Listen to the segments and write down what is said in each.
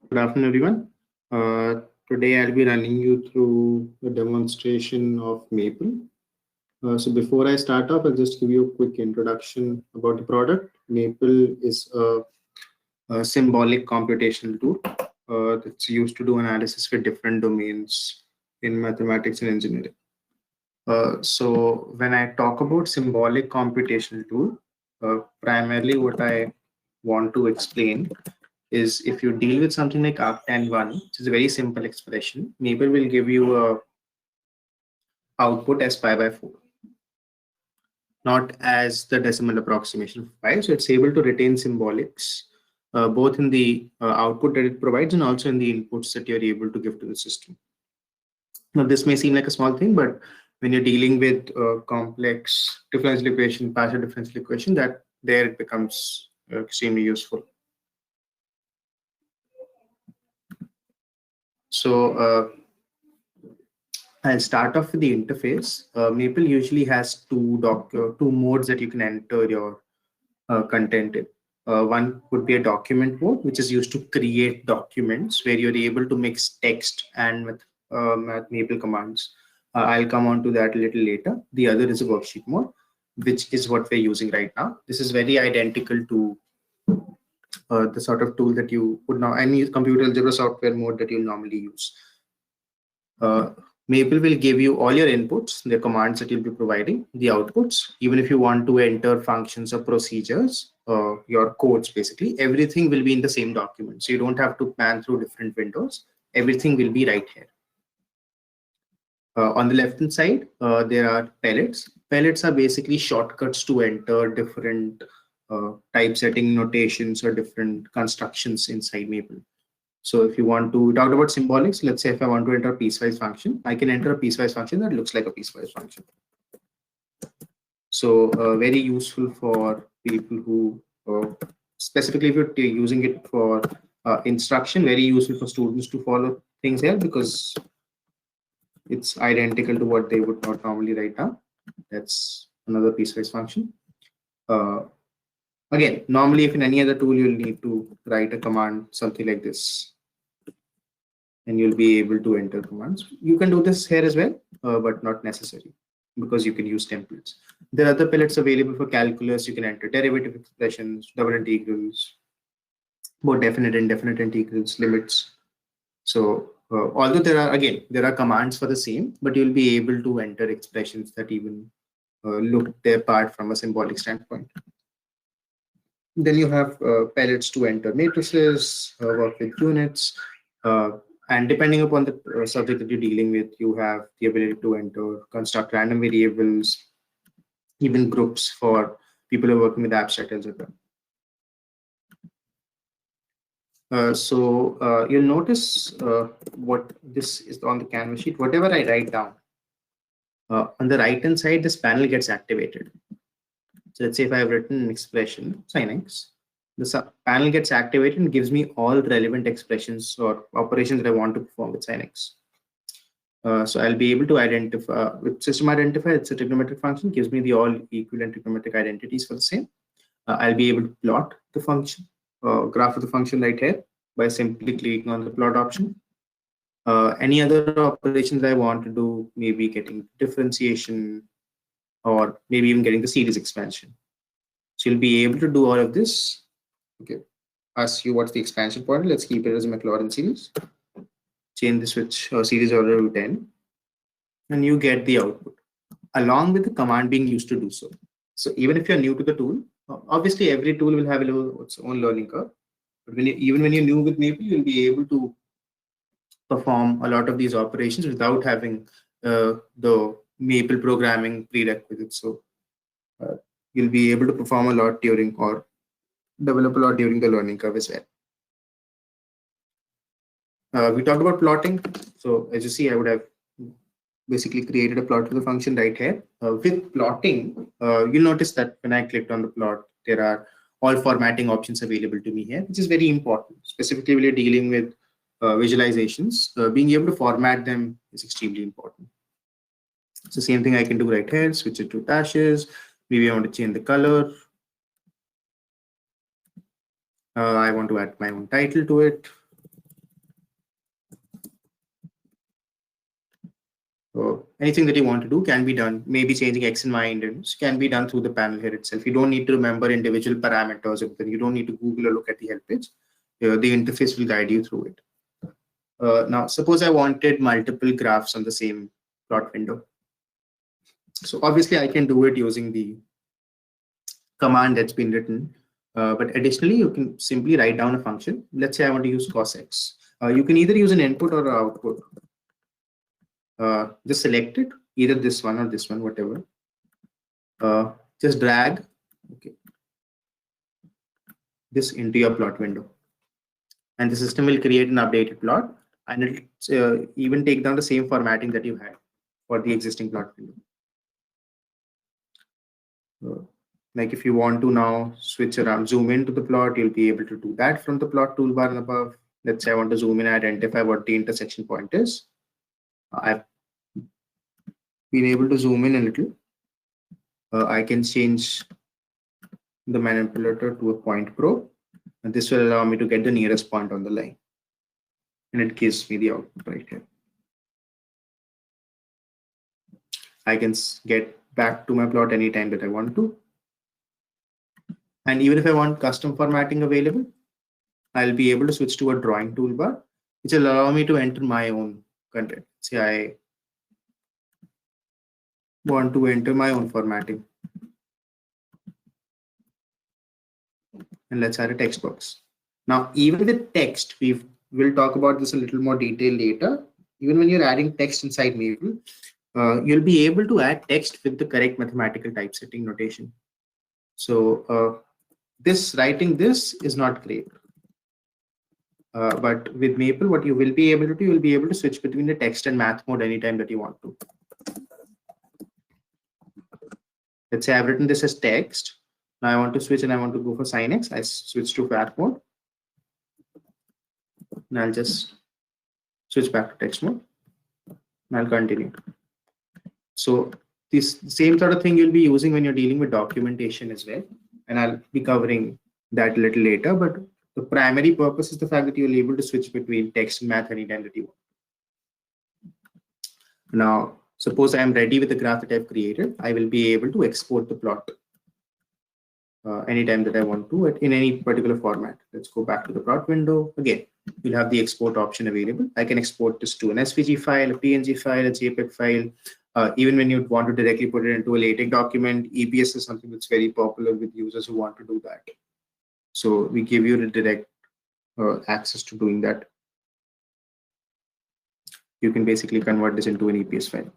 Good afternoon, everyone. Today I'll be running you through a demonstration of Maple. So before I start off, I'll just give you a quick introduction about the product. Maple is a symbolic computational tool that's used to do analysis for different domains in mathematics and engineering. So when I talk about symbolic computational tool, primarily what I want to explain is if you deal with something like arctan1, which is a very simple expression, Maple will give you a output as pi by 4, not as the decimal approximation of pi. So it's able to retain symbolics both in the output that it provides and also in the inputs that you're able to give to the system. Now, this may seem like a small thing, but when you're dealing with complex differential equation, partial differential equation, that there it becomes extremely useful. So I'll start off with the interface. Maple usually has two modes that you can enter your content in. One would be a document mode, which is used to create documents where you're able to mix text and with Maple commands. I'll come on to that a little later. The other is a worksheet mode, which is what we're using right now. This is very identical to the sort of tool that you would now any computer algebra software mode that you normally use. Uh, Maple will give you all your inputs, the commands that you'll be providing, the outputs. Even if you want to enter functions or procedures, your codes basically, everything will be in the same document. So you don't have to pan through different windows. Everything will be right here. On the left hand side, there are pellets. Pellets are basically shortcuts to enter different typesetting notations or different constructions inside Maple. So if you want to talk about symbolics, let's say if I want to enter a piecewise function, I can enter a piecewise function that looks like a piecewise function. So very useful for people who, specifically if you're using it for instruction, very useful for students to follow things here because it's identical to what they would not normally write down. That's another piecewise function. Again, normally if in any other tool, you'll need to write a command, something like this, and you'll be able to enter commands. You can do this here as well, but not necessary because you can use templates. There are other pellets available for calculus. You can enter derivative expressions, double integrals, both definite and indefinite integrals, limits. So although there are commands for the same, but you'll be able to enter expressions that even look their part from a symbolic standpoint. Then you have pellets to enter matrices, work with units, and depending upon the subject that you're dealing with, you have the ability to enter, construct random variables, even groups for people who are working with abstract algebra. So you'll notice what this is on the canvas sheet. Whatever I write down, on the right hand side, this panel gets activated. So let's say if I have written an expression, sin x, the panel gets activated and gives me all relevant expressions or operations that I want to perform with sin x. So I'll be able to identify with system identifier. It's a trigonometric function, gives me the all equivalent trigonometric identities for the same. I'll be able to plot the function, graph of the function right here by simply clicking on the plot option. Any other operations I want to do, maybe getting differentiation or maybe even getting the series expansion. So you'll be able to do all of this. Okay, ask you what's the expansion point. Let's keep it as a Maclaurin series. Change the switch series order to 10, and you get the output along with the command being used to do so. So even if you're new to the tool, obviously every tool will have its own learning curve. But even when you're new with Maple, you'll be able to perform a lot of these operations without having the Maple programming prerequisites. So you'll be able to perform a lot during or develop a lot during the learning curve as well. We talked about plotting. So as you see, I would have basically created a plot of the function right here. With plotting, you'll notice that when I clicked on the plot, there are all formatting options available to me here, which is very important. Specifically, when you're dealing with visualizations, being able to format them is extremely important. So same thing I can do right here, switch it to dashes. Maybe I want to change the color. I want to add my own title to it. anything that you want to do can be done. Maybe changing X and Y indents can be done through the panel here itself. You don't need to remember individual parameters. You don't need to Google or look at the help page. The interface will guide you through it. Now, suppose I wanted multiple graphs on the same plot window. So obviously I can do it using the command that's been written. But additionally, you can simply write down a function. Let's say I want to use cos X. You can either use an input or an output. Just select it, either this one or this one, whatever. Just drag this into your plot window. And the system will create an updated plot, and it'll even take down the same formatting that you had for the existing plot window. Like if you want to now switch around, zoom into the plot, you'll be able to do that from the plot toolbar above. Let's say I want to zoom in and identify what the intersection point is. I've been able to zoom in a little. I can change the manipulator to a point probe, and this will allow me to get the nearest point on the line. And it gives me the output right here. I can get back to my plot anytime that I want to. And even if I want custom formatting available, I'll be able to switch to a drawing toolbar, which will allow me to enter my own content. Say I want to enter my own formatting. And let's add a text box. Now, even with text, we'll talk about this a little more detail later. Even when you're adding text inside Maple, you'll be able to add text with the correct mathematical typesetting notation. So writing this is not great. But with Maple, what you will be able to do, you'll be able to switch between the text and math mode anytime that you want to. Let's say I've written this as text. Now I want to switch and I want to go for sin X. I switch to math mode. And I'll just switch back to text mode. And I'll continue. So this same sort of thing you'll be using when you're dealing with documentation as well. And I'll be covering that a little later. But the primary purpose is the fact that you're able to switch between text and math anytime that you want. Now, suppose I am ready with the graph that I've created. I will be able to export the plot anytime that I want to in any particular format. Let's go back to the plot window. Again, you'll have the export option available. I can export this to an SVG file, a PNG file, a JPEG file. Even when you want to directly put it into a LaTeX document, EBS is something that's very popular with users who want to do that. So we give you the direct access to doing that. You can basically convert this into an EPS file.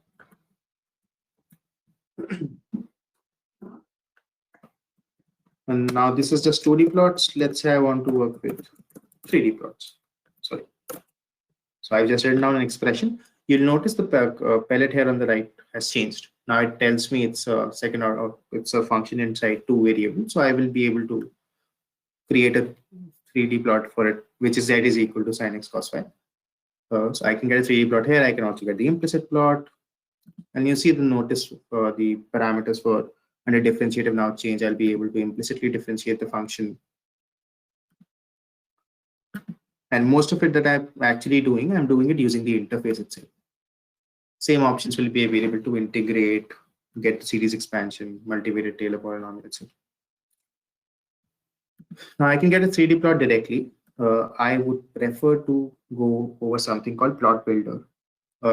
And now this is just 2D plots. Let's say I want to work with 3D plots. Sorry. So I've just written down an expression. You'll notice the pellet here on the right has changed. Now it tells me it's a second order, it's a function inside 2 variables. So I will be able to create a 3D plot for it, which is z is equal to sin x cos y. So I can get a 3D plot here. I can also get the implicit plot. And you see the notice the parameters for under differentiative now change. I'll be able to implicitly differentiate the function. And most of it that I'm actually doing, I'm doing it using the interface itself. Same options will be available to integrate, get the series expansion, multivariate Taylor polynomial, etc. Now I can get a 3D plot directly. I would prefer to go over something called Plot Builder.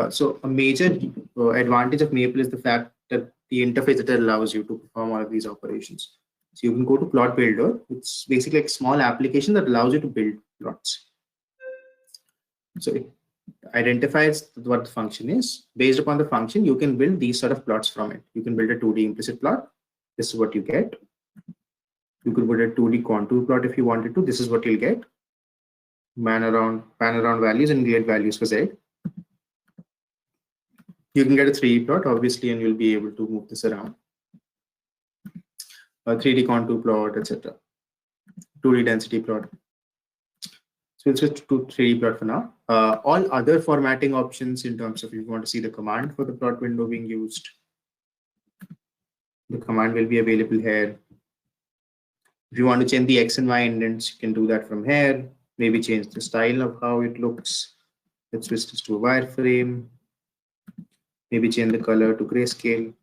So a major advantage of Maple is the fact that the interface that allows you to perform all of these operations. So you can go to Plot Builder. It's basically like a small application that allows you to build plots. So it identifies what the function is. Based upon the function, you can build these sort of plots from it. You can build a 2D implicit plot. This is what you get. You could put a 2D contour plot if you wanted to. This is what you'll get. Pan around values and get values for Z. You can get a 3D plot, obviously, and you'll be able to move this around. A 3D contour plot, etc. 2D density plot. So we'll switch to 3D plot for now. All other formatting options in terms of if you want to see the command for the plot window being used, the command will be available here. If you want to change the X and Y indents, you can do that from here. Maybe change the style of how it looks. Let's switch this to a wireframe. maybe change the color to grayscale.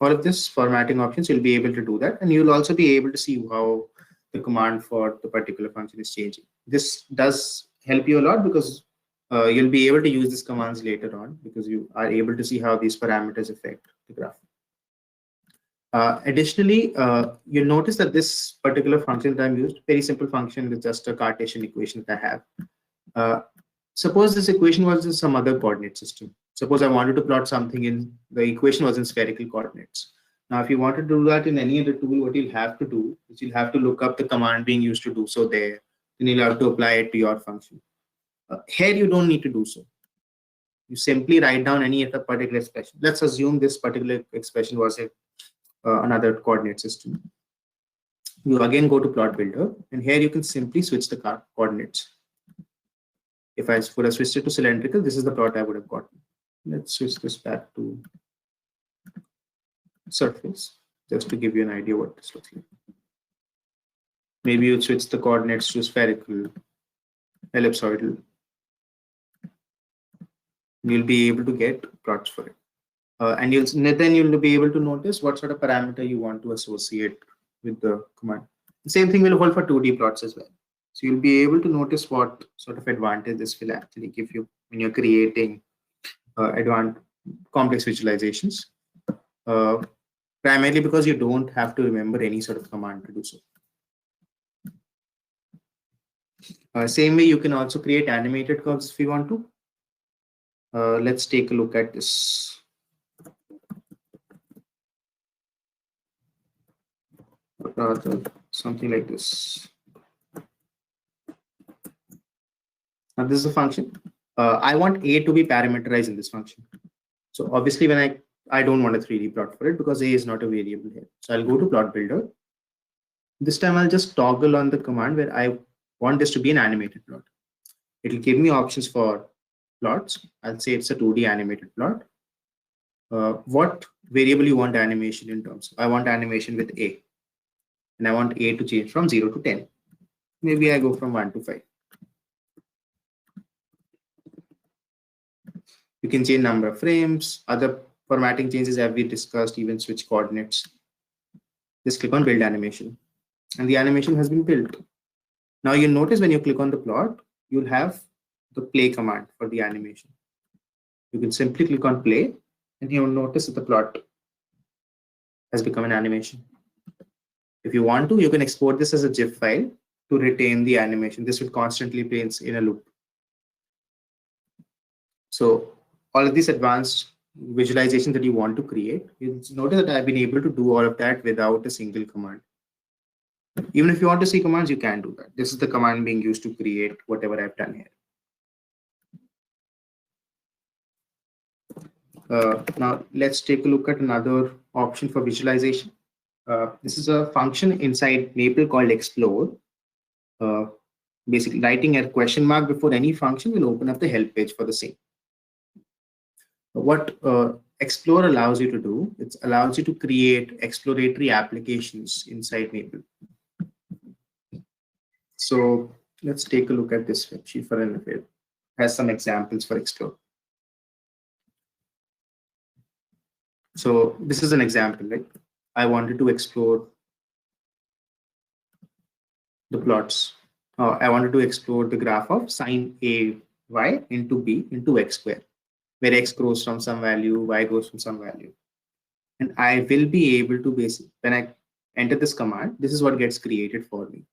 All of this formatting options, you'll be able to do that. And you'll also be able to see how the command for the particular function is changing. This does help you a lot because you'll be able to use these commands later on because you are able to see how these parameters affect the graph. Additionally, you'll notice that this particular function that I'm used, very simple function with just a Cartesian equation that I have. Suppose this equation was in some other coordinate system. Suppose I wanted to plot something in the equation was in spherical coordinates. Now, if you want to do that in any other tool, what you'll have to do is you'll have to look up the command being used to do so there. Then you'll have to apply it to your function. Here, you don't need to do so. You simply write down any other particular expression. Let's assume this particular expression was another coordinate system. You again go to plot builder, and here you can simply switch the coordinates. If I would have switched it to cylindrical, this is the plot I would have gotten. Let's switch this back to surface, just to give you an idea what this looks like. Maybe you switch the coordinates to spherical, ellipsoidal. You'll be able to get plots for it. And then you'll be able to notice what sort of parameter you want to associate with the command. The same thing will hold for 2D plots as well. So you'll be able to notice what sort of advantage this will actually give you when you're creating advanced complex visualizations. Primarily because you don't have to remember any sort of command to do so. Same way, you can also create animated curves if you want to. Let's take a look at this. Rather, something like this. Now, this is a function. I want A to be parameterized in this function. So obviously, when I don't want a 3D plot for it because A is not a variable here. So I'll go to plot builder. This time I'll just toggle on the command where I want this to be an animated plot. It'll give me options for plots. I'll say it's a 2D animated plot. What variable you want animation in terms of? I want animation with A. And I want A to change from 0 to 10. Maybe I go from 1 to 5. You can change number of frames, other formatting changes have we discussed, even switch coordinates. Just click on build animation. And the animation has been built. Now you'll notice when you click on the plot, you'll have the play command for the animation. You can simply click on play and you'll notice that the plot has become an animation. If you want to, you can export this as a GIF file to retain the animation. This will constantly play in a loop. So all of these advanced visualization that you want to create, you'll notice that I've been able to do all of that without a single command. Even if you want to see commands, you can do that. This is the command being used to create whatever I've done here. Now let's take a look at another option for visualization. This is a function inside Maple called explore. Basically, writing a question mark before any function will open up the help page for the same. What explore allows you to do, it allows you to create exploratory applications inside Maple. So let's take a look at this web sheet for an it has some examples for explore. So this is an example, right? I wanted to explore the plots. I wanted to explore the graph of sine AY into B into X square, where X grows from some value, Y goes from some value. And I will be able to basically, when I enter this command, this is what gets created for me.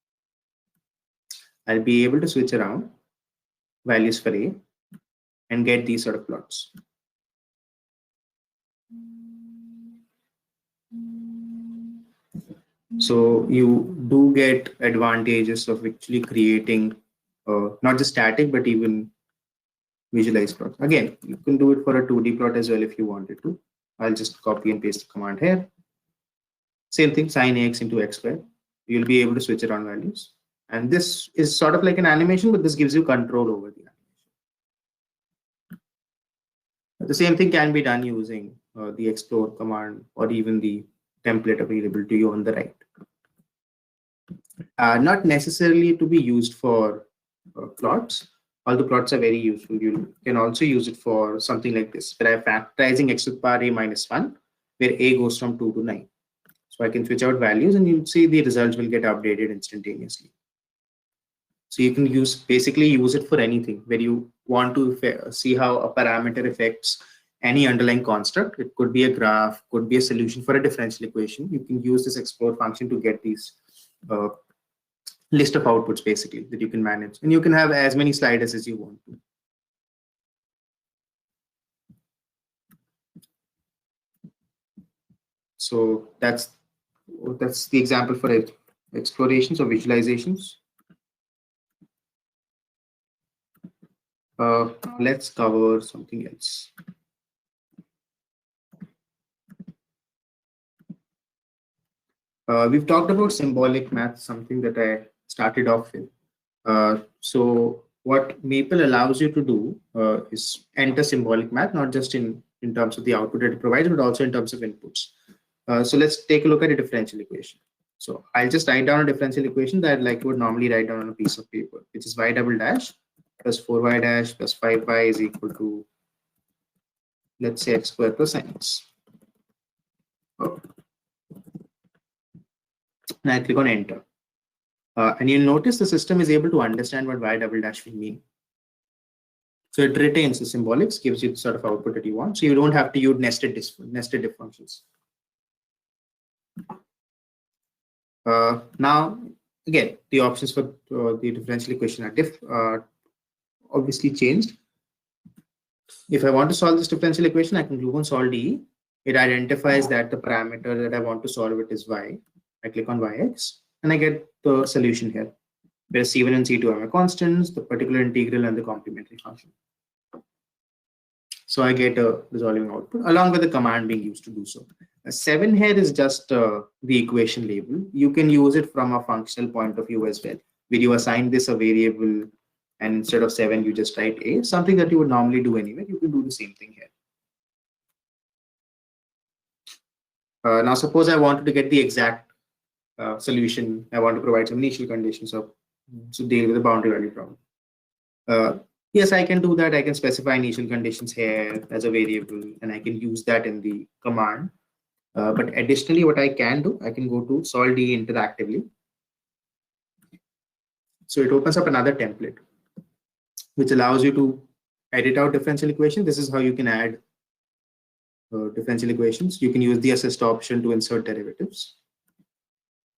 I'll be able to switch around values for A and get these sort of plots. So you do get advantages of actually creating not just static, but even visualized plots. Again, you can do it for a 2D plot as well if you wanted to. I'll just copy and paste the command here. Same thing, sine AX into X square. You'll be able to switch around values. And this is sort of like an animation, but this gives you control over the animation. The same thing can be done using the explore command or even the template available to you on the right. Not necessarily to be used for plots. All the plots are very useful. You can also use it for something like this, where I'm factorizing x to the power a minus 1, where a goes from 2 to 9. So I can switch out values and you'll see the results will get updated instantaneously. So you can basically use it for anything where you want to see how a parameter affects any underlying construct. It could be a graph, could be a solution for a differential equation. You can use this explore function to get these list of outputs basically that you can manage, and you can have as many sliders as you want to. So that's the example for explorations or visualizations. Let's cover something else. We've talked about symbolic math, something that I started off with. So what Maple allows you to do is enter symbolic math, not just in terms of the output that it provides, but also in terms of inputs. So let's take a look at a differential equation. So I'll just write down a differential equation that like you would normally write down on a piece of paper, which is y double dash plus 4y dash plus 5y is equal to, let's say, x squared plus sin x. Oh. And I click on enter. And you'll notice the system is able to understand what y double dash will mean. So it retains the symbolics, gives you the sort of output that you want. So you don't have to use nested diff functions. Now, again, the options for the differential equation are obviously changed. If I want to solve this differential equation, I can click on solve DE. It identifies that the parameter that I want to solve it is y. I click on yx and I get the solution here, where C1 and C2 are my constants, the particular integral, and the complementary function. So I get a resolving output along with the command being used to do so. 7 here is just the equation label. You can use it from a functional point of view as well, where you assign this a variable and instead of 7, you just write a, something that you would normally do anyway. You can do the same thing here. Now, suppose I wanted to get the exact solution. I want to provide some initial conditions to deal with the boundary value problem. Yes, I can do that. I can specify initial conditions here as a variable, and I can use that in the command. But additionally, what I can do, I can go to solve DE interactively. So it opens up another template, which allows you to edit out differential equations. This is how you can add differential equations. You can use the assist option to insert derivatives.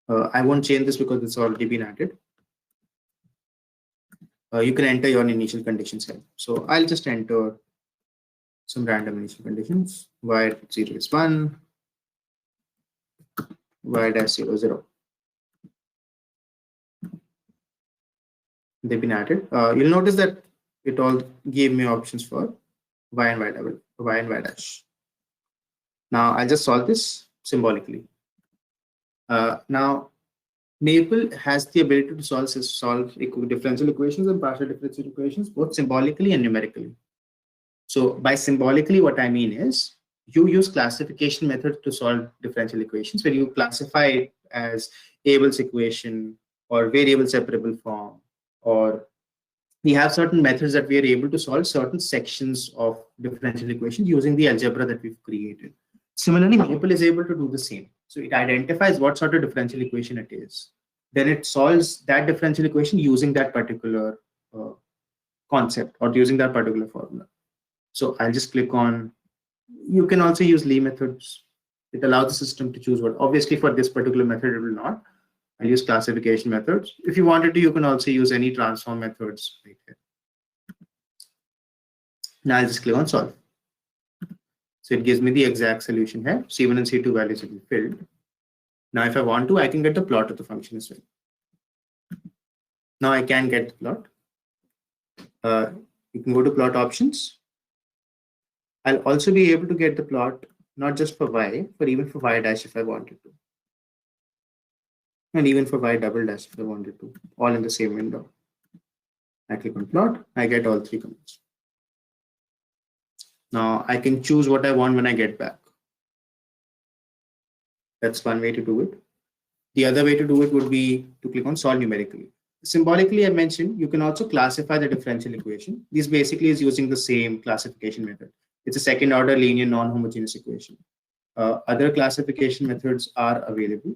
I won't change this because it's already been added. You can enter your initial conditions here. So I'll just enter some random initial conditions. Y0 is 1, y dash 0 is 0. They've been added. You'll notice that it all gave me options for y and y dash. Now I'll just solve this symbolically. Now Maple has the ability to solve differential equations and partial differential equations both symbolically and numerically. So by symbolically, what I mean is you use classification methods to solve differential equations, where you classify it as Abel's equation or variable separable form, or we have certain methods that we are able to solve certain sections of differential equations using the algebra that we've created. Similarly, Maple is able to do the same. So it identifies what sort of differential equation it is. Then it solves that differential equation using that particular concept or using that particular formula. So I'll just click on, you can also use Lie methods. It allows the system to choose what. Obviously, for this particular method, it will not. I'll use classification methods. If you wanted to, you can also use any transform methods right here. Now I'll just click on solve. So it gives me the exact solution here. C1 and C2 values will be filled. Now, if I want to, I can get the plot of the function as well. Now I can get the plot. You can go to plot options. I'll also be able to get the plot, not just for y, but even for y dash if I wanted to. And even for y double dash if I wanted to, all in the same window. I click on plot, I get all 3 comments. Now I can choose what I want when I get back. That's one way to do it. The other way to do it would be to click on solve numerically. Symbolically, I mentioned you can also classify the differential equation. This basically is using the same classification method. It's a second order linear non-homogeneous equation. Other classification methods are available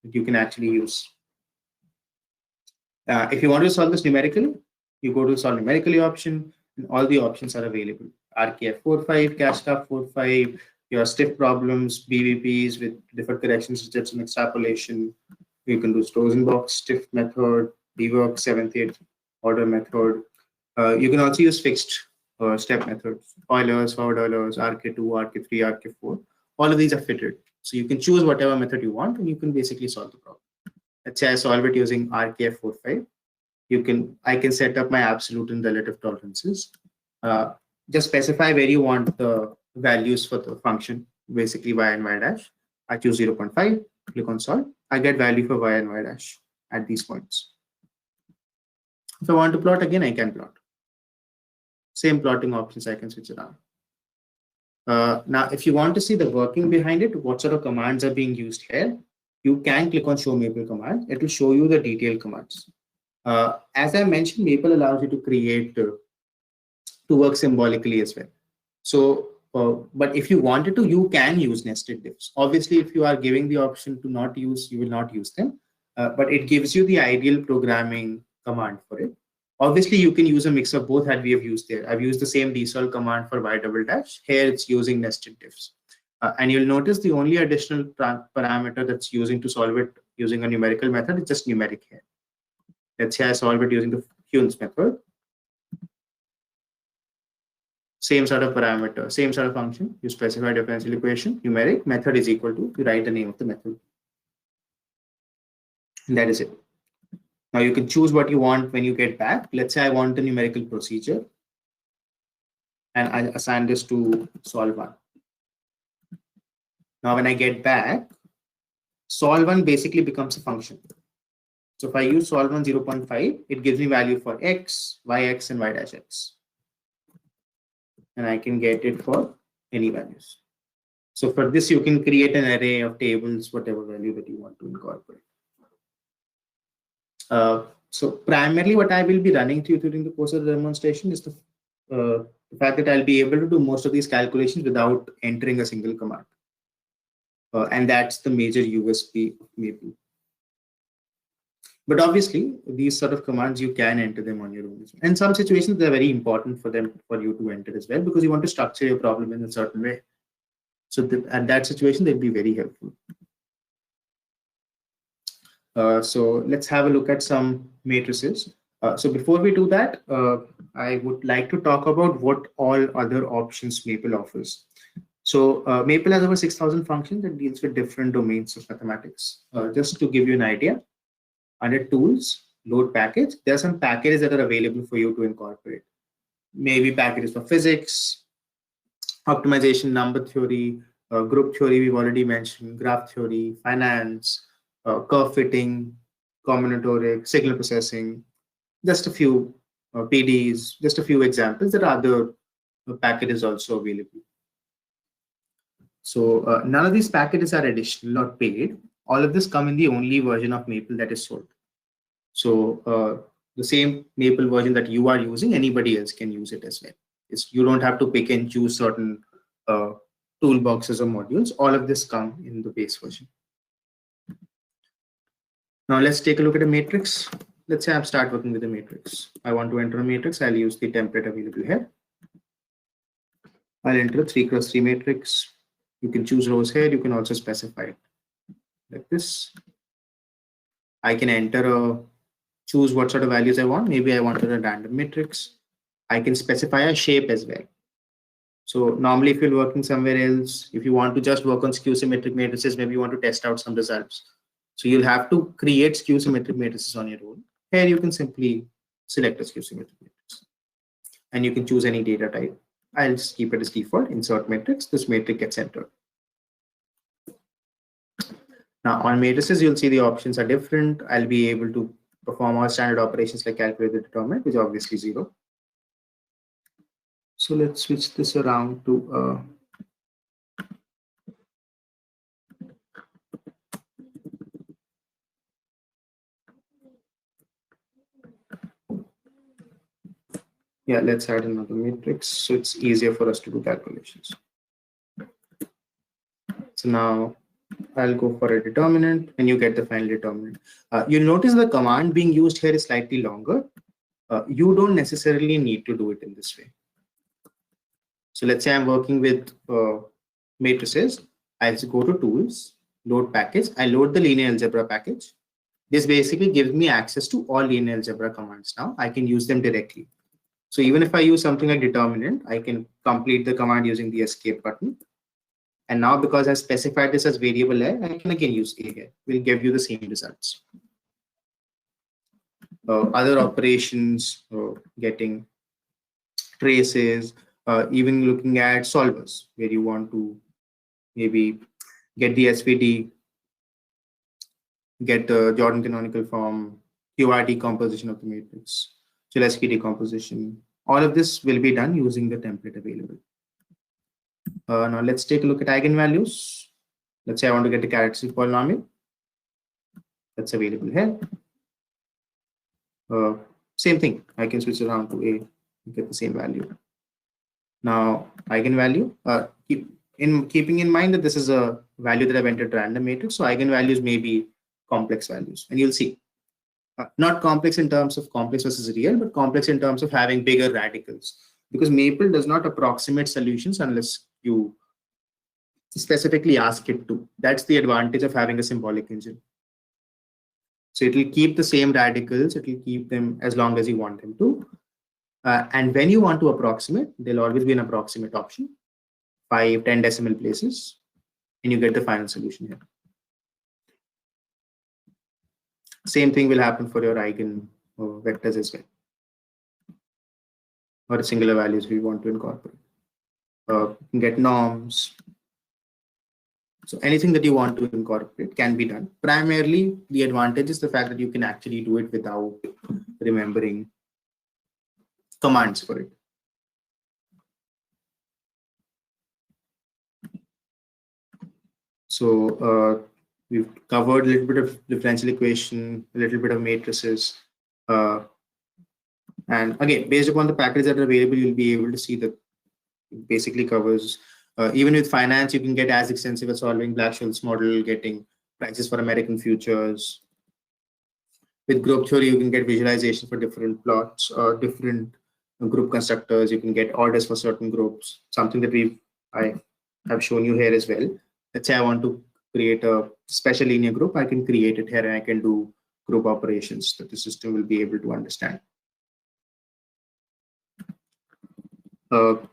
that you can actually use. If you want to solve this numerically, you go to solve numerically option, and all the options are available. RKF 4.5, CASTA 4.5, your stiff problems, BVPs with deferred corrections, rejection, extrapolation. You can do Strozenbach stiff method, DWork 7th, 8th order method. You can also use fixed step methods, Eulers, forward Eulers, RK2, RK3, RK4. All of these are fitted. So you can choose whatever method you want, and you can basically solve the problem. Let's say I solve it using RKF 4.5. I can set up my absolute and relative tolerances. Just specify where you want the values for the function, basically y and y dash. I choose 0.5, click on solve. I get value for y and y dash at these points. If I want to plot again, I can plot. Same plotting options, I can switch around. Now, if you want to see the working behind it, what sort of commands are being used here, you can click on show Maple command. It will show you the detailed commands. As I mentioned, Maple allows you to create to work symbolically as well. So, but if you wanted to, you can use nested diffs. Obviously, if you are giving the option to not use, you will not use them. But it gives you the ideal programming command for it. Obviously, you can use a mix of both that we have used there. I've used the same dsolve command for y double dash. Here it's using nested diffs. And you'll notice the only additional parameter that's using to solve it using a numerical method is just numeric here. Let's say I solve it using the Hune's method. Same sort of parameter, same sort of function. You specify differential equation, numeric, method is equal to, you write the name of the method. And that is it. Now you can choose what you want when you get back. Let's say I want a numerical procedure. And I assign this to solve1. Now when I get back, solve1 basically becomes a function. So if I use solve1 0.5, it gives me value for x, yx, and y dash x. And I can get it for any values. So for this, you can create an array of tables, whatever value that you want to incorporate. So primarily what I will be running through during the course of the demonstration is the fact that I'll be able to do most of these calculations without entering a single command. And that's the major USP of Maple. But obviously, these sort of commands, you can enter them on your own. In some situations, they're very important for you to enter as well, because you want to structure your problem in a certain way. So at that situation, they'll be very helpful. So let's have a look at some matrices. So before we do that, I would like to talk about what all other options Maple offers. So Maple has over 6,000 functions that deals with different domains of mathematics. Just to give you an idea, under tools, load package, there are some packages that are available for you to incorporate. Maybe packages for physics, optimization, number theory, group theory, we've already mentioned, graph theory, finance, curve fitting, combinatoric, signal processing, just a few PDs, just a few examples. There are other packages also available. So none of these packages are additional or paid. All of this come in the only version of Maple that is sold. So the same Maple version that you are using, anybody else can use it as well. You don't have to pick and choose certain toolboxes or modules. All of this come in the base version. Now let's take a look at a matrix. Let's say I start working with a matrix. I want to enter a matrix. I'll use the template available here. I'll enter a 3x3 matrix. You can choose rows here. You can also specify it like this. I can choose what sort of values I want. Maybe I wanted a random matrix. I can specify a shape as well. So normally if you're working somewhere else, if you want to just work on skew symmetric matrices, maybe you want to test out some results. So you'll have to create skew symmetric matrices on your own. Here you can simply select a skew symmetric matrix. And you can choose any data type. I'll just keep it as default, insert matrix. This matrix gets entered. Now on matrices, you'll see the options are different. I'll be able to perform all standard operations like calculate the determinant, which is obviously 0. So let's switch this around to Yeah, let's add another matrix so it's easier for us to do calculations. So now I'll go for a determinant and you get the final determinant. You'll notice the command being used here is slightly longer. You don't necessarily need to do it in this way. So let's say I'm working with matrices. I'll go to tools, load package. I load the linear algebra package. This basically gives me access to all linear algebra commands now. I can use them directly. So even if I use something like determinant, I can complete the command using the escape button. And now because I specified this as variable A, I can again use A here. Will give you the same results. Other operations, getting traces, even looking at solvers where you want to maybe get the SVD, get the Jordan canonical form, QR decomposition of the matrix, Cholesky decomposition. All of this will be done using the template available. Now let's take a look at eigenvalues. Let's say I want to get the characteristic polynomial. That's available here. Same thing. I can switch around to A and get the same value. Now eigenvalue. Keeping in mind that this is a value that I've entered random matrix, so eigenvalues may be complex values, and you'll see. Not complex in terms of complex versus real, but complex in terms of having bigger radicals. Because Maple does not approximate solutions unless you specifically ask it to. That's the advantage of having a symbolic engine. So it will keep the same radicals, it will keep them as long as you want them to. And when you want to approximate, there'll always be an approximate option, 5, 10 decimal places, and you get the final solution here. Same thing will happen for your eigen vectors as well, or singular values we want to incorporate. You can get norms. So anything that you want to incorporate can be done. Primarily, the advantage is the fact that you can actually do it without remembering commands for it. So we've covered a little bit of differential equation, a little bit of matrices. And again, based upon the packages that are available, you'll be able to see that it basically covers, even with finance, you can get as extensive as solving Black-Scholes model, getting prices for American futures. With group theory, you can get visualization for different plots, different group constructors. You can get orders for certain groups, something that I have shown you here as well. Let's say I want to create a special linear group, I can create it here and I can do group operations that the system will be able to understand.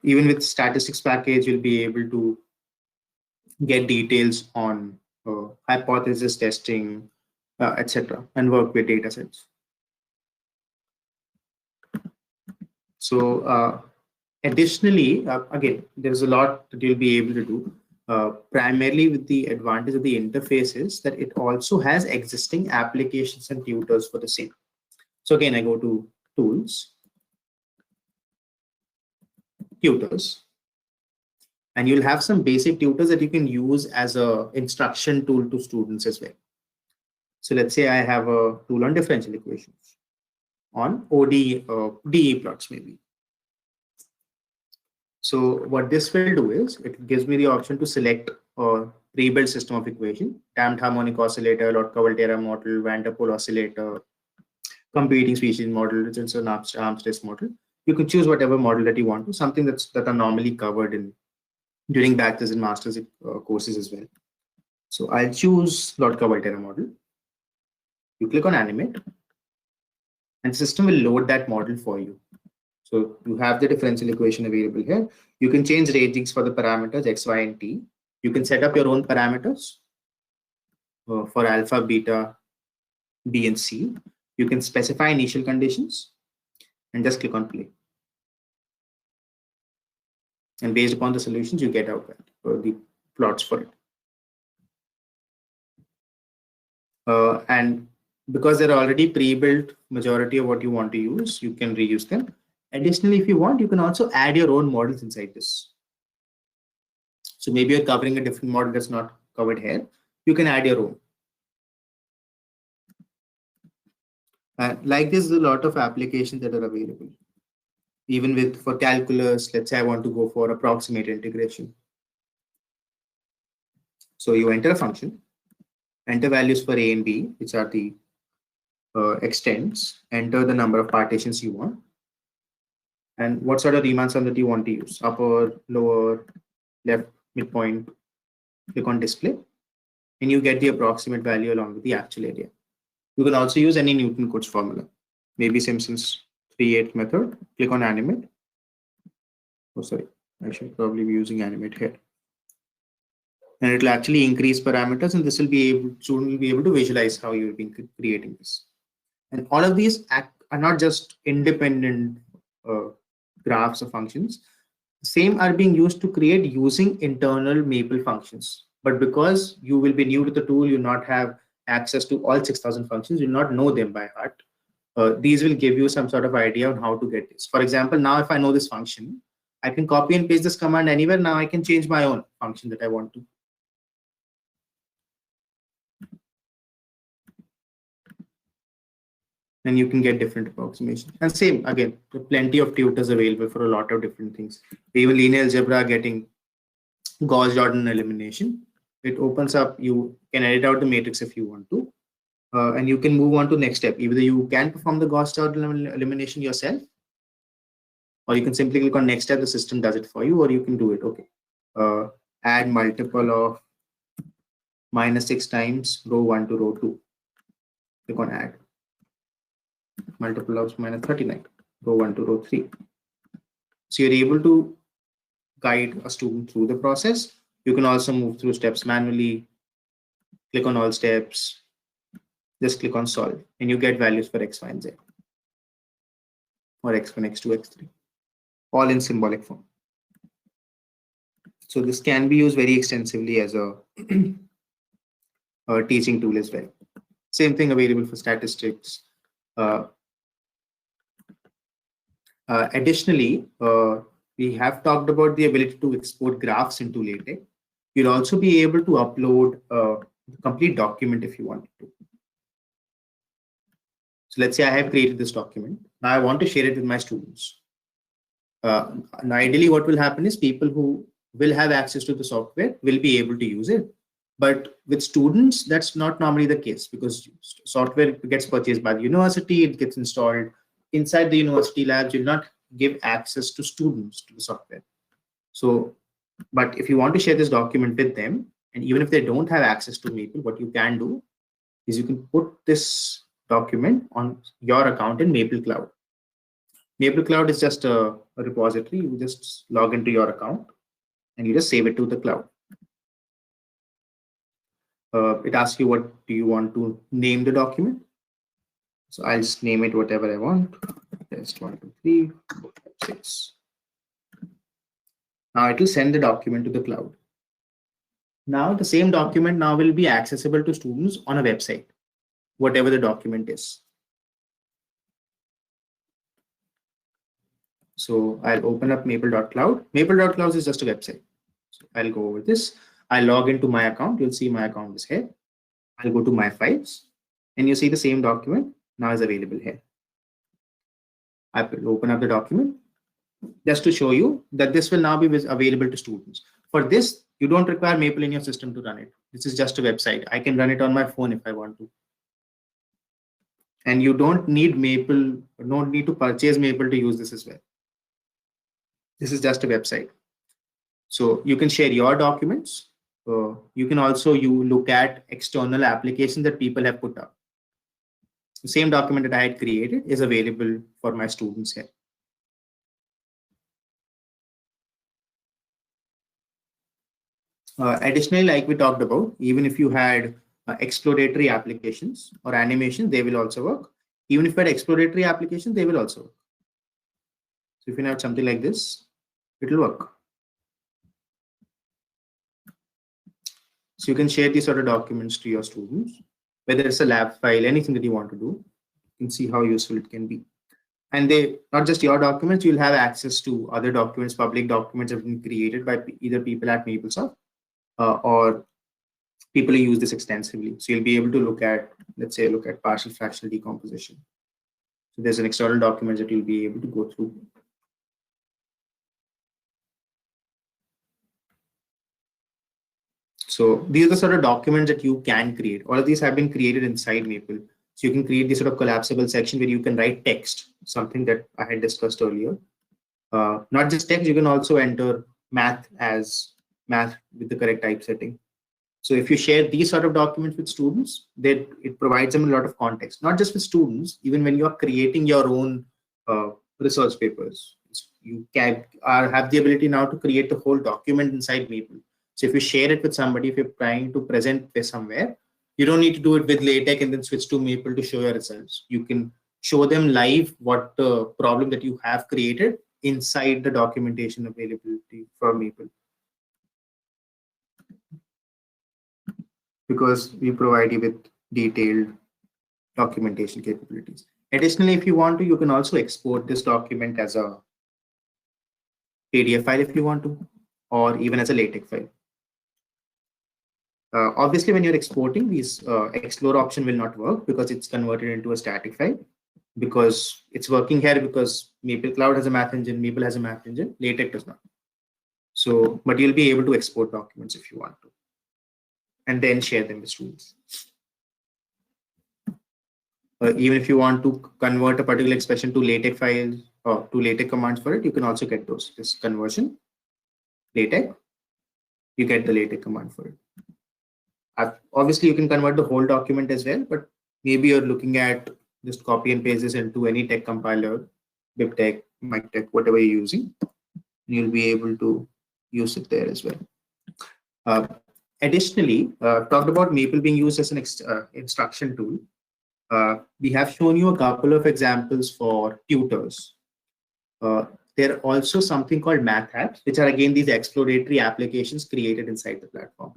Even with statistics package, you'll be able to get details on hypothesis testing, etc., and work with data sets. So additionally, again, there's a lot that you'll be able to do. Primarily with the advantage of the interface is that it also has existing applications and tutors for the same. So again, I go to tools, tutors, and you'll have some basic tutors that you can use as a instruction tool to students as well. So let's say I have a tool on differential equations on ODE, DE plots maybe. So what this will do is it gives me the option to select a pre-built system of equation, damped harmonic oscillator, Lotka-Volterra model, Van der Pol oscillator, competing species model, Richardson Armstress model. You can choose whatever model that you want to, something that are normally covered in during bachelor's and master's courses as well. So I'll choose Lotka-Volterra model. You click on animate, and the system will load that model for you. So you have the differential equation available here. You can change rangings for the parameters x, y, and t. You can set up your own parameters for alpha, beta, b, and c. You can specify initial conditions and just click on play. And based upon the solutions, you get out the plots for it. And because they're already pre-built, majority of what you want to use, you can reuse them. Additionally, if you want, you can also add your own models inside this. So maybe you're covering a different model that's not covered here. You can add your own. Like this, there's a lot of applications that are available. Even for calculus, let's say I want to go for approximate integration. So you enter a function, enter values for a and b, which are the extents, enter the number of partitions you want, and what sort of Riemann sum that you want to use, upper, lower, left, midpoint. Click on display, and you get the approximate value along with the actual area. You can also use any Newton-Cotes formula, maybe Simpson's 3/8 method. Click on animate. Oh, sorry, I should probably be using animate here. And it will actually increase parameters, and this will be able, student will be able to visualize how you've been creating this. And all of these are not just independent graphs or functions. Same are being used to create using internal Maple functions. But because you will be new to the tool, you not have access to all 6,000 functions, you'll not know them by heart. These will give you some sort of idea on how to get this. For example, now if I know this function, I can copy and paste this command anywhere. Now I can change my own function that I want to. And you can get different approximations. And same, again, there are plenty of tutors available for a lot of different things. Even linear algebra, getting Gauss-Jordan elimination. It opens up, you can edit out the matrix if you want to. And you can move on to next step. Either you can perform the Gauss-Jordan elimination yourself, or you can simply click on next step, the system does it for you, or you can do it. Okay. Add multiple of -6 times row 1 to row 2. Click on add. Multiple of -39, row 1 to row 3. So you're able to guide a student through the process. You can also move through steps manually. Click on all steps. Just click on solve, and you get values for x, y, and z, or x1, x2, x3, all in symbolic form. So this can be used very extensively as a teaching tool as well. Same thing available for statistics. Additionally, we have talked about the ability to export graphs into LaTeX. You'll also be able to upload a complete document if you want to. So let's say I have created this document. Now I want to share it with my students. Now ideally what will happen is people who will have access to the software will be able to use it. But with students, that's not normally the case, because software gets purchased by the university, it gets installed inside the university labs. You'll not give access to students to the software. So, but if you want to share this document with them, and even if they don't have access to Maple, what you can do is you can put this document on your account in Maple Cloud. Maple Cloud is just a repository. You just log into your account and you just save it to the cloud. It asks you what do you want to name the document. So I'll just name it whatever I want. Test 1, 2, 3, 4, 5, 6. Now it will send the document to the cloud. Now the same document now will be accessible to students on a website, whatever the document is. So I'll open up maple.cloud. Maple.cloud is just a website. So I'll go over this. I'll log into my account. You'll see my account is here. I'll go to my files, and you see the same document now is available here. I will open up the document just to show you that this will now be available to students. For this, you don't require Maple in your system to run it. This is just a website. I can run it on my phone if I want to. And you don't need Maple, don't need to purchase Maple to use this as well. This is just a website. So you can share your documents. You can also look at external applications that people have put up. The same document that I had created is available for my students here. Additionally, like we talked about, even if you had exploratory applications or animations, they will also work. Even if you had exploratory applications, they will also work. So if you have something like this, it will work. So you can share these sort of documents to your students, whether it's a lab file, anything that you want to do. You can see how useful it can be. And they, not just your documents, you'll have access to other documents, public documents that have been created by either people at MapleSoft or people who use this extensively. So you'll be able to look at, let's say, look at partial fractional decomposition. So there's an external document that you'll be able to go through. So these are the sort of documents that you can create. All of these have been created inside Maple. So you can create this sort of collapsible section where you can write text, something that I had discussed earlier. Not just text, you can also enter math as math with the correct typesetting. So if you share these sort of documents with students, that it provides them a lot of context, not just with students, even when you're creating your own research papers. You can have the ability now to create the whole document inside Maple. So if you share it with somebody, if you're trying to present this somewhere, you don't need to do it with LaTeX and then switch to Maple to show your results. You can show them live what the problem that you have created inside the documentation availability for Maple. Because we provide you with detailed documentation capabilities. Additionally, if you want to, you can also export this document as a PDF file if you want to, or even as a LaTeX file. Obviously, when you're exporting, these Explore option will not work because it's converted into a static file. Because it's working here because Maple Cloud has a math engine, Maple has a math engine, LaTeX does not. So, but you'll be able to export documents if you want to, and then share them with students. Even if you want to convert a particular expression to LaTeX files or to LaTeX commands for it, you can also get those. This conversion, LaTeX, you get the LaTeX command for it. Obviously, you can convert the whole document as well, but maybe you're looking at just copy and paste this into any tech compiler, BibTeX, MikeTeX, whatever you're using. You'll be able to use it there as well. Additionally, talked about Maple being used as an instruction tool. We have shown you a couple of examples for tutors. There are also something called math apps, which are again these exploratory applications created inside the platform.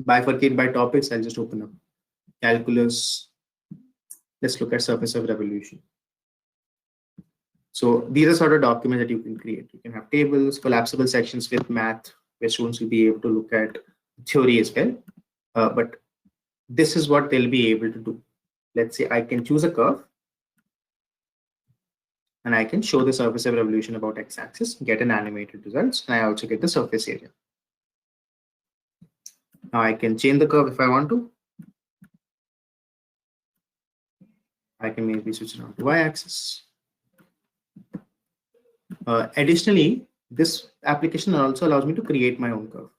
Bifurcate by topics, I'll just open up calculus. Let's look at surface of revolution. So these are sort of documents that you can create. You can have tables, collapsible sections with math, where students will be able to look at theory as well. But this is what they'll be able to do. Let's say I can choose a curve and I can show the surface of revolution about x-axis, get an animated results, and I also get the surface area. Now I can change the curve if I want to. I can maybe switch it on to y-axis. Additionally, this application also allows me to create my own curve.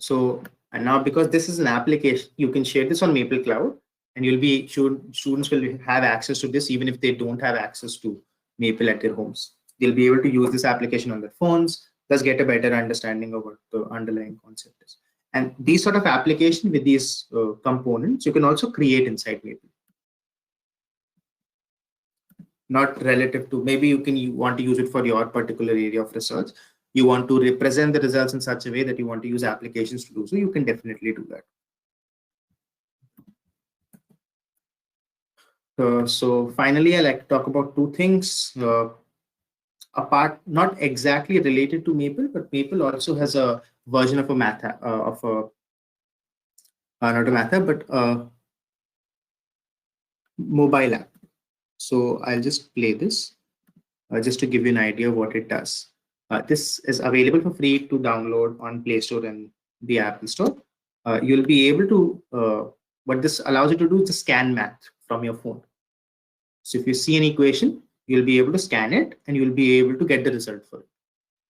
So, and now because this is an application, you can share this on Maple Cloud, and you'll be sure students will have access to this even if they don't have access to Maple at their homes. They'll be able to use this application on their phones, thus get a better understanding of what the underlying concept is. And these sort of application with these components, you can also create inside Maple. Not relative to, maybe you want to use it for your particular area of research. You want to represent the results in such a way that you want to use applications to do so, you can definitely do that. So finally, I like to talk about two things. Apart, not exactly related to Maple, but Maple also has a version of a math app, not a math app, but a mobile app. So I'll just play this just to give you an idea of what it does. This is available for free to download on Play Store and the Apple Store. You'll be able to, what this allows you to do is to scan math from your phone. So if you see an equation, you'll be able to scan it and you'll be able to get the result for it.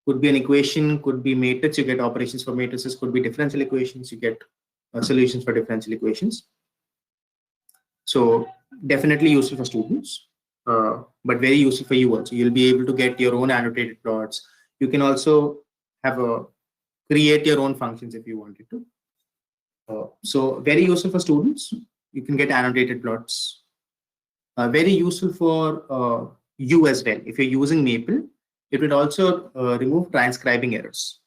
Could be an equation, could be matrix, you get operations for matrices, could be differential equations, you get solutions for differential equations. So definitely useful for students, but very useful for you also. You'll be able to get your own annotated plots. You can also have create your own functions if you wanted to. So very useful for students. You can get annotated plots. Very useful for you as well. If you're using Maple, it would also remove transcribing errors.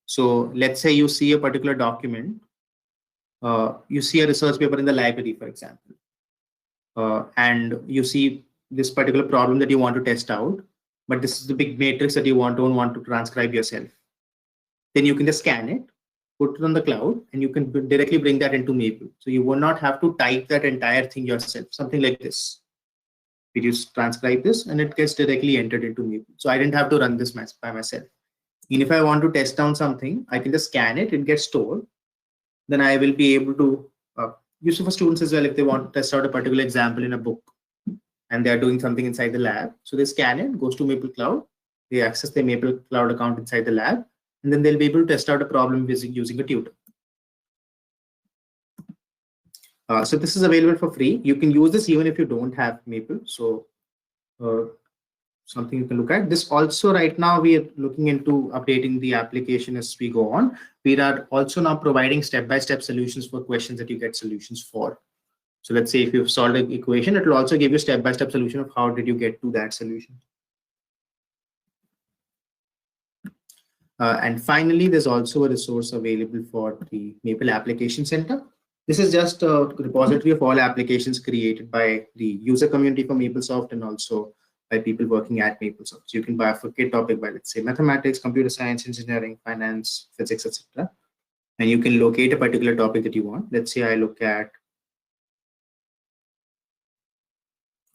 So let's say you see a particular document, you see a research paper in the library, for example, and you see this particular problem that you want to test out, but this is the big matrix that you don't want to transcribe yourself. Then you can just scan it, put it on the cloud, and you can directly bring that into Maple. So you will not have to type that entire thing yourself, something like this. We just transcribe this and it gets directly entered into Maple. So I didn't have to run this by myself. And if I want to test down something, I can just scan it, it gets stored. Then I will be able to use it for students as well if they want to test out a particular example in a book and they are doing something inside the lab. So they scan it, goes to Maple Cloud, they access their Maple Cloud account inside the lab, and then they'll be able to test out a problem using a tutor. So this is available for free. You can use this even if you don't have Maple. So something you can look at. This also right now we are looking into updating the application as we go on. We are also now providing step-by-step solutions for questions that you get solutions for. So let's say if you've solved an equation, it will also give you step-by-step solution of how did you get to that solution. And finally, there's also a resource available for the Maple Application Center. This is just a repository of all applications created by the user community for MapleSoft and also by people working at MapleSoft. So you can bifurcate topic by, let's say, mathematics, computer science, engineering, finance, physics, etc. And you can locate a particular topic that you want. Let's say I look at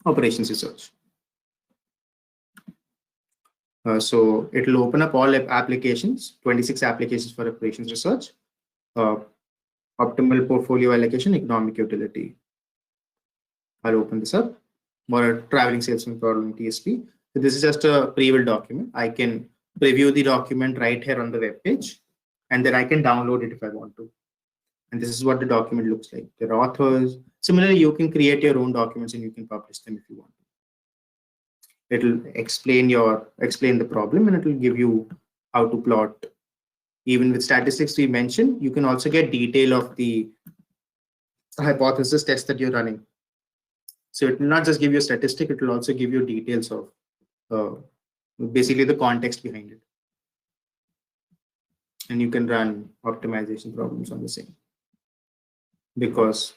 operations research. So it will open up all applications, 26 applications for operations research, optimal portfolio allocation, economic utility. I'll open this up. More traveling salesman problem, TSP. So this is just a pre-built document. I can preview the document right here on the web page, and then I can download it if I want to. And this is what the document looks like. There are authors. Similarly, you can create your own documents and you can publish them if you want. It'll explain the problem and it will give you how to plot. Even with statistics we mentioned, you can also get detail of the hypothesis test that you're running. So it will not just give you a statistic, it will also give you details of basically the context behind it. And you can run optimization problems on the same. Because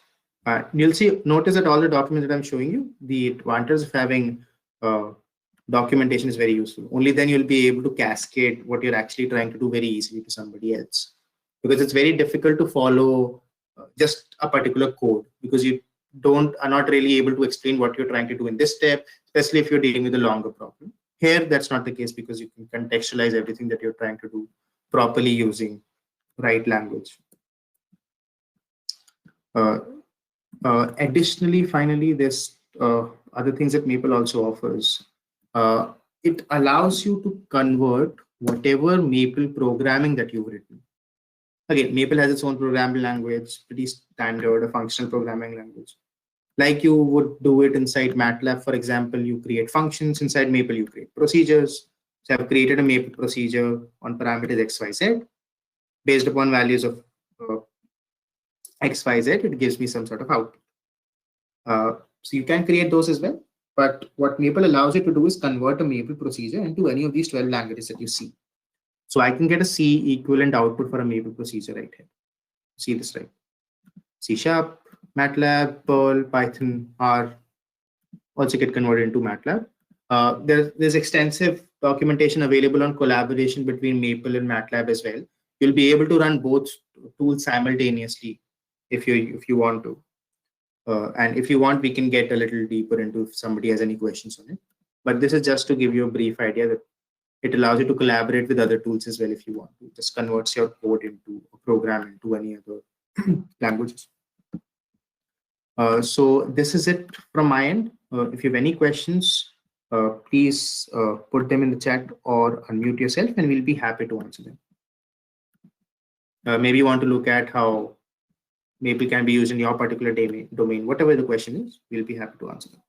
you'll see, notice that all the documents that I'm showing you, the advantage of having documentation is very useful. Only then you'll be able to cascade what you're actually trying to do very easily to somebody else. Because it's very difficult to follow just a particular code because you are not really able to explain what you're trying to do in this step, especially if you're dealing with a longer problem. Here, that's not the case because you can contextualize everything that you're trying to do properly using right language. Additionally, finally, there's other things that Maple also offers. It allows you to convert whatever Maple programming that you've written. Again, Maple has its own programming language, pretty standard, a functional programming language. Like you would do it inside MATLAB, for example, you create functions. Inside Maple, you create procedures. So I've created a Maple procedure on parameters X, Y, Z. Based upon values of X, Y, Z, it gives me some sort of output. So you can create those as well. But what Maple allows you to do is convert a Maple procedure into any of these 12 languages that you see. So I can get a C equivalent output for a Maple procedure right here. See this, right? C#, MATLAB, Perl, Python, R also get converted into MATLAB. There's extensive documentation available on collaboration between Maple and MATLAB as well. You'll be able to run both tools simultaneously if you want to. And if you want, we can get a little deeper into if somebody has any questions on it. But this is just to give you a brief idea that it allows you to collaborate with other tools as well if you want to. It just converts your code into a program into any other languages. So this is it from my end. If you have any questions, please put them in the chat or unmute yourself and we'll be happy to answer them. Maybe you want to look at how Maple can be used in your particular domain. Whatever the question is, we'll be happy to answer them.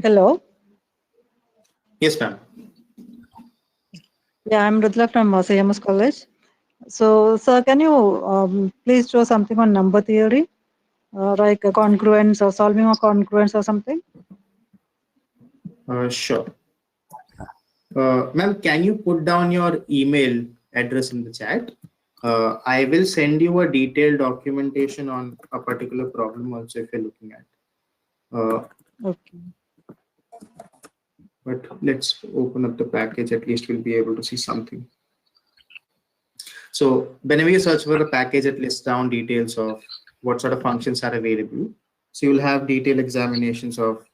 Hello. Yes, ma'am. Yeah, I'm Rudla from CMS College. So, sir, can you please show something on number theory, like a congruence or solving a congruence or something? Sure. Ma'am, can you put down your email address in the chat? I will send you a detailed documentation on a particular problem also if you're looking at. Okay. But let's open up the package. At least we'll be able to see something. So whenever you search for the package, it lists down details of what sort of functions are available. So you'll have detailed examinations of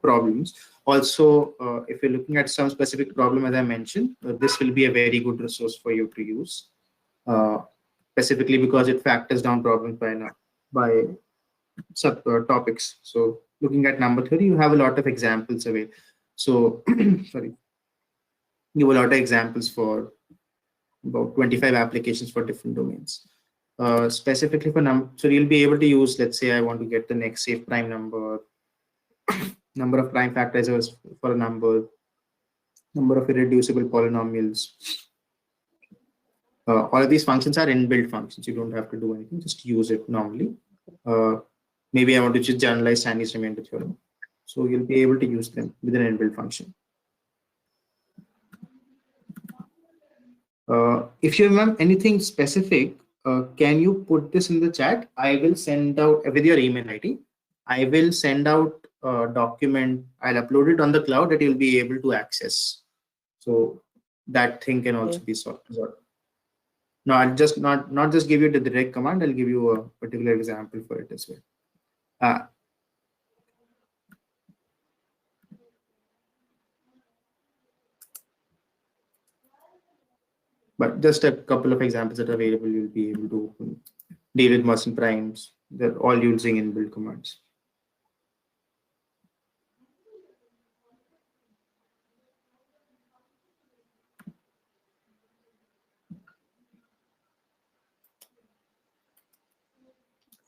problems. Also, if you're looking at some specific problem, as I mentioned, this will be a very good resource for you to use, uh, specifically because it factors down problems by sub topics. So looking at number theory, you have a lot of examples available. So sorry, you have a lot of examples for about 25 applications for different domains. Specifically for so you'll be able to use, let's say I want to get the next safe prime number, number of prime factorizers for a number of irreducible polynomials. All of these functions are inbuilt functions. You don't have to do anything, just use it normally. Maybe I want to just generalize Sandys remainder theorem. So you'll be able to use them with an inbuilt function. If you remember anything specific, can you put this in the chat? I will send out with your email ID. I will send out a document. I'll upload it on the cloud that you'll be able to access. So that thing can also be solved. No, I'll just not just give you the direct command. I'll give you a particular example for it as well. But just a couple of examples that are available, you'll be able to deal with Mersenne primes. They're all using inbuilt commands.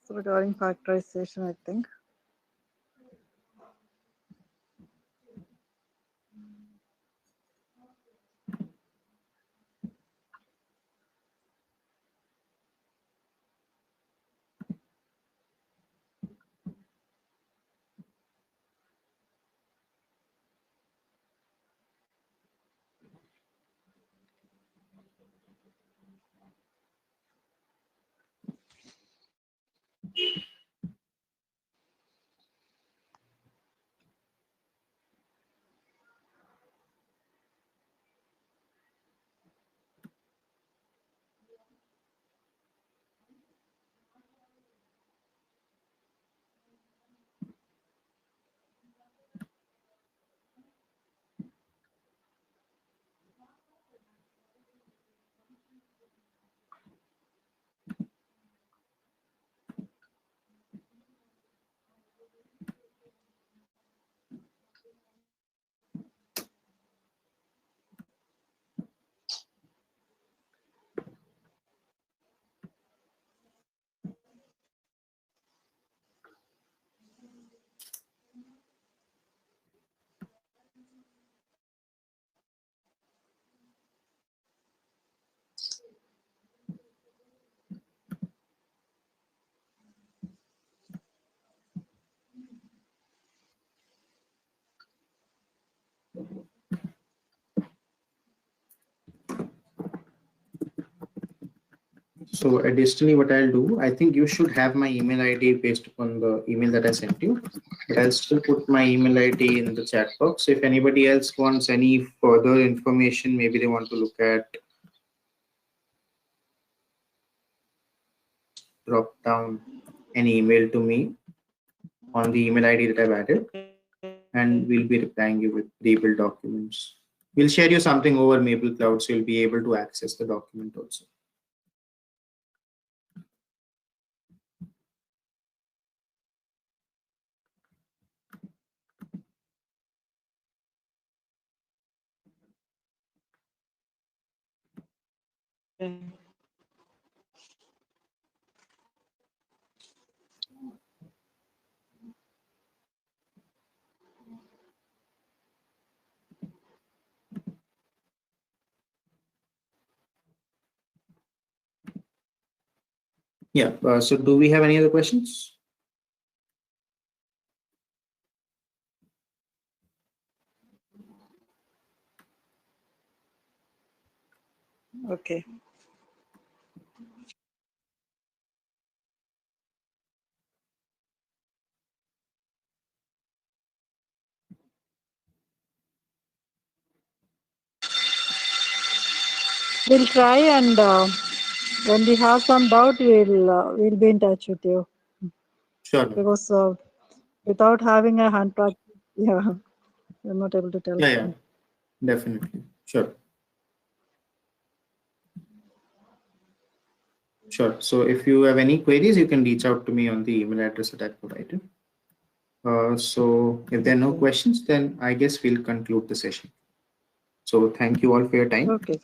So regarding factorization, I think. So additionally, what I'll do, I think you should have my email ID based upon the email that I sent you, but I'll still put my email ID in the chat box. So if anybody else wants any further information, maybe they want to look at, drop down an email to me on the email ID that I've added, and we'll be replying you with pre-built documents. We'll share you something over Maple Cloud, so you'll be able to access the document also. Okay. Yeah. So do we have any other questions? Okay. We'll try, and when we have some doubt, we'll be in touch with you, Sure. because without having a hand practice, yeah, we're not able to tell. Yeah. Definitely. Sure. Sure. So if you have any queries, you can reach out to me on the email address that I provided. So if there are no questions, then I guess we'll conclude the session. So thank you all for your time. Okay.